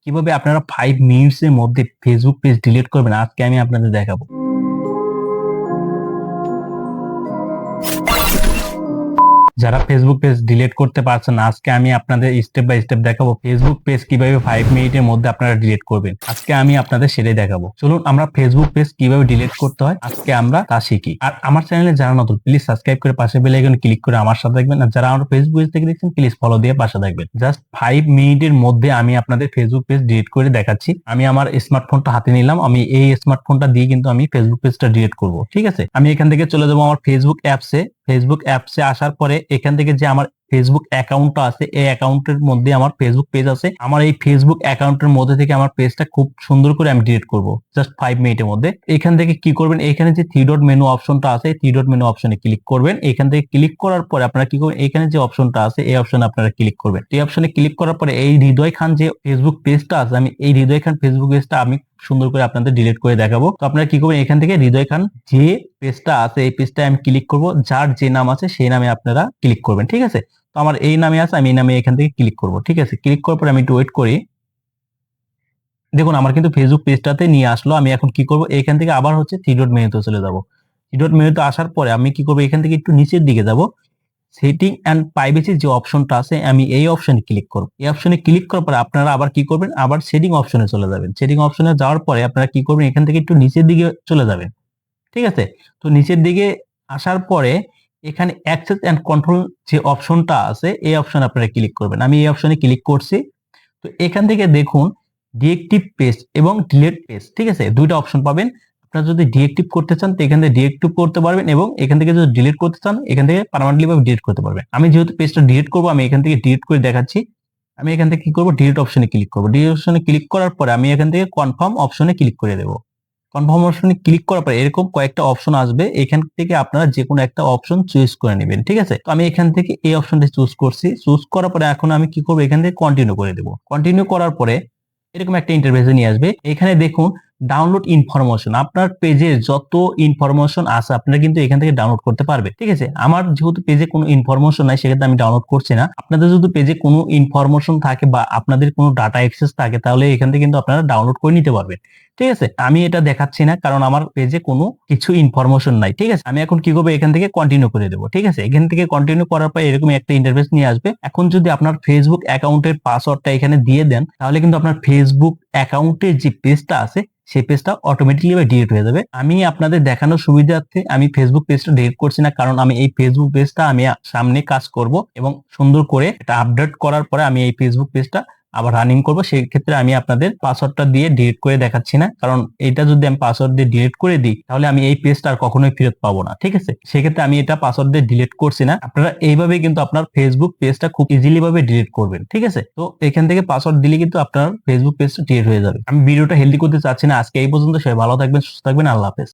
কিভাবে আপনারা 5 মিনিটস এর মধ্যে ফেসবুক পেজ ডিলিট করবেন আজকে আমি আপনাদের দেখাবো। যারা ফেসবুক পেজ ডিলিট করতে পারছেন না, আজকে আমি আপনাদের স্টেপ বাই স্টেপ দেখাবো ফেসবুক পেজ কিভাবে 5 মিনিটের মধ্যে আপনারা ডিলিট করবেন। আজকে আমি আপনাদের সেটাই দেখাবো। চলুন আমরা ফেসবুক পেজ কিভাবে ডিলিট করতে হয় আজকে আমরা তা শিখি। আর আমার চ্যানেলে যারা নতুন প্লিজ সাবস্ক্রাইব করে পাশে বেল আইকনে ক্লিক করে আমার সাথে থাকবেন। আর যারা আমার ফেসবুক পেজ থেকে দেখছেন প্লিজ ফলো দিয়ে পাশে থাকবেন। জাস্ট 5 মিনিটের মধ্যে আমি আপনাদের ফেসবুক পেজ ডিলিট করে দেখাচ্ছি। আমি আমার স্মার্টফোনটা হাতে নিলাম, আমি এই স্মার্টফোনটা দিয়ে কিন্তু আমি ফেসবুক পেজটা ডিলিট করব। ঠিক আছে, আমি এখান থেকে চলে যাবো আমার ফেসবুক অ্যাপসে। ফেসবুক অ্যাপসে আসার পরে এখান থেকে যে আমার ফেসবুক অ্যাকাউন্টটা আছে, এই অ্যাকাউন্টের মধ্যে আমার ফেসবুক পেজ আছে। আমার এই ফেসবুক অ্যাকাউন্টের মধ্যে থেকে আমার পেজটা খুব সুন্দর করে আমি ডিলিট করব জাস্ট 5 মিনিটের মধ্যে। এখান থেকে কি করবেন, এখানে যে থ্রি ডট মেনু অপশনটা আছে, থ্রি ডট মেনু অপশনে ক্লিক করবেন। এখান থেকে ক্লিক করার পরে আপনারা কি করবেন, এখানে যে অপশনটা আছে এই অপশনে আপনারা ক্লিক করবেন। এই অপশনে ক্লিক করার পরে এই হৃদয় খান যে ফেসবুক পেজটা আছে, আমি এই হৃদয় খান ফেসবুক পেজটা আমি সুন্দর করে আপনাদের ডিলিট করে দেখাবো। তো আপনারা কি করবেন, এখান থেকে হৃদয় খান যে পেজটা আছে এই পেজটা আমি ক্লিক করব, যার যে নাম আছে সেই নামে আপনারা ক্লিক করবেন। ঠিক আছে, তো আমার এই নামে আছে, আমি এই নামে এখান থেকে ক্লিক করব। ঠিক আছে, ক্লিক করার পরে আমি একটু ওয়েট করি। দেখুন আমার কিন্তু ফেসবুক পেজটাতে নিয়ে আসলো। আমি এখন কি করব, এখান থেকে আবার হচ্ছে থ্রি ডট মেনুতে চলে যাব। থ্রি ডট মেনুতে আসার পরে আমি কি করব, এখান থেকে একটু নিচের দিকে যাব। সেটিং এন্ড প্রাইভেসি যে অপশনটা আছে আমি এই অপশনে ক্লিক করব। এই অপশনে ক্লিক করার পরে আপনারা আবার কি করবেন, আবার সেটিং অপশনে চলে যাবেন। সেটিং অপশনে যাওয়ার পরে আপনারা কি করবেন, এখান থেকে একটু নিচের দিকে চলে যাবেন। ঠিক আছে, তো নিচের দিকে আসার পরে এখানে অ্যাক্সেস এন্ড কন্ট্রোল যে অপশনটা আছে এই অপশনে আপনারা ক্লিক করবেন। আমি এই অপশনে ক্লিক করছি। তো এখান থেকে দেখুন ডিএক্টিভ পেজ এবং ডিলিট পেজ, ঠিক আছে, দুইটা অপশন পাবেন। আপনারা যদি ডিএক্টিভ করতে চান তো এখান থেকে ডিএক্টিভ করতে পারবেন, এবং এখান থেকে যদি ডিলিট করতে চান এখান থেকে পার্মানেন্টলি ভাবে ডিলিট করতে পারবেন। আমি যেহেতু পেজটা ডিলিট করব আমি এখান থেকে ডিলিট করে দেখাচ্ছি। আমি এখান থেকে কি করব, ডিলিট অপশনে ক্লিক করব। ডিলিট অপশনে ক্লিক করার পরে আমি এখান থেকে কনফার্ম অপশনে ক্লিক করে দেব। কনফার্ম অপশনে ক্লিক করার পরে এরকম কয়েকটা অপশন আসবে, এখান থেকে আপনারা যে কোনো একটা অপশন চুজ করে নেবেন। ঠিক আছে, তো আমি এখান থেকে এই অপশনটা চুজ করছি। চুজ করার পরে এখন আমি কি করব, এখান থেকে কন্টিনিউ করে দেব। কন্টিনিউ করার পরে এরকম একটা ইন্টারফেসে নিয়ে আসবে। এখানে দেখুন ডাউনলোড ইনফরমেশন, আপনার পেজে যত ইনফরমেশন আছে আপনারা কিন্তু এখান থেকে ডাউনলোড করতে পারবে। ঠিক আছে, আমার যেহেতু পেজে কোনো ইনফরমেশন নাই সেক্ষেত্রে আমি ডাউনলোড করছি না। আপনাদের যদি পেজে কোনো ইনফরমেশন থাকে বা আপনাদের কোনো ডাটা অ্যাক্সেস থাকে তাহলে এখান থেকে কিন্তু আপনারা ডাউনলোড করে নিতে পারবেন। ঠিক আছে, আমি এটা দেখাচ্ছি না কারণ আমার পেজে কোনো কিছু ইনফরমেশন নাই। ঠিক আছে, আমি এখন কি করবো, এখান থেকে কন্টিনিউ করে দেবো। ঠিক আছে, এখান থেকে কন্টিনিউ করার পর এরকম একটা ইন্টারফেস নিয়ে আসবে। এখন যদি আপনার ফেসবুক অ্যাকাউন্টের পাসওয়ার্ডটা এখানে দিয়ে দেন তাহলে কিন্তু আপনার ফেসবুক অ্যাকাউন্টের যে পেজটা আছে সেই পেজটা অটোমেটিকলি ডিলিট হয়ে যাবে। আমি আপনাদের দেখানোর সুবিধার্থে আমি ফেসবুক পেজটা ডিলিট করছি না, কারণ আমি এই ফেসবুক পেজটা আমি সামনে কাজ করব এবং সুন্দর করে এটা আপডেট করার পরে আমি এই ফেসবুক পেজটা আবার রানিং করব। সেই ক্ষেত্রে আমি আপনাদের পাসওয়ার্ডটা দিয়ে ডিলিট করে দেখাচ্ছি না, কারণ এটা যদি আমি পাসওয়ার্ড দিয়ে ডিলিট করে দিই তাহলে আমি এই পেজটা আর কখনোই ফেরত পাবো না। ঠিক আছে, সেক্ষেত্রে আমি এটা পাসওয়ার্ড দিয়ে ডিলিট করছি না। আপনারা এইভাবে কিন্তু আপনার ফেসবুক পেজটা খুব ইজিলি ভাবে ডিলিট করবেন। ঠিক আছে, তো এখান থেকে পাসওয়ার্ড দিলে কিন্তু আপনার ফেসবুক পেজটা ডিলিট হয়ে যাবে। আমি ভিডিওটা হেলদি করতে চাচ্ছি না। আজকে এই পর্যন্ত, সবাই ভালো থাকবেন, সুস্থ থাকবেন, আল্লাহ হাফেজ।